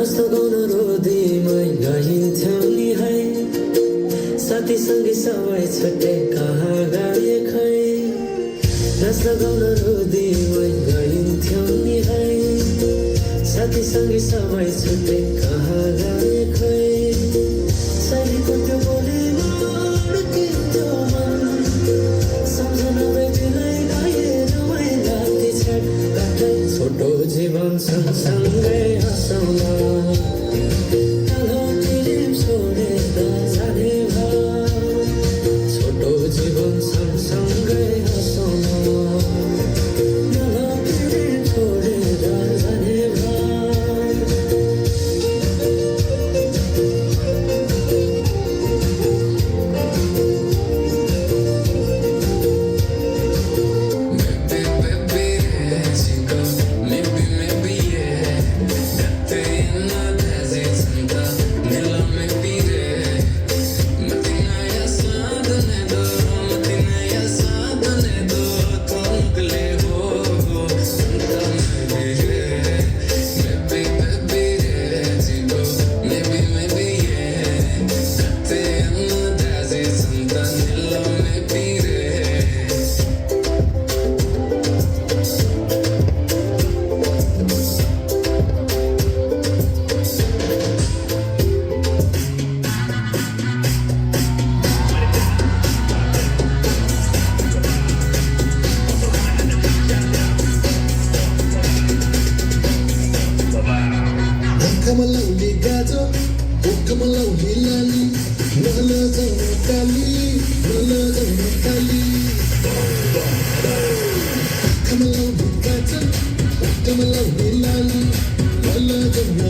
नसगाउन रोदीमै गइन्थ्यौ नि है साथीसँगै सबै छुट्टै कहाँ गए खै नसगाउन रोदीमै गइन्थ्यौ नि है साथीसँगै सबै छुट्टै कहाँ गए खै साथीको त्यो बोलीमा अड्किन्थ्यो मन सम्झना बेबीलाई गाए रमाइला ती छेड काट्दै छोटो जीवन सँगसँगै हँसौँ कालो फिल्म छोडेर जाने भयो छोटो जीवन सँगसँगै हँसौँ कालो फिल्म छोडेर जाने Come along, gato. Come along, lali. Nala jana kali, nala jana kali. Come along, gato. Come along, lali. Nala jana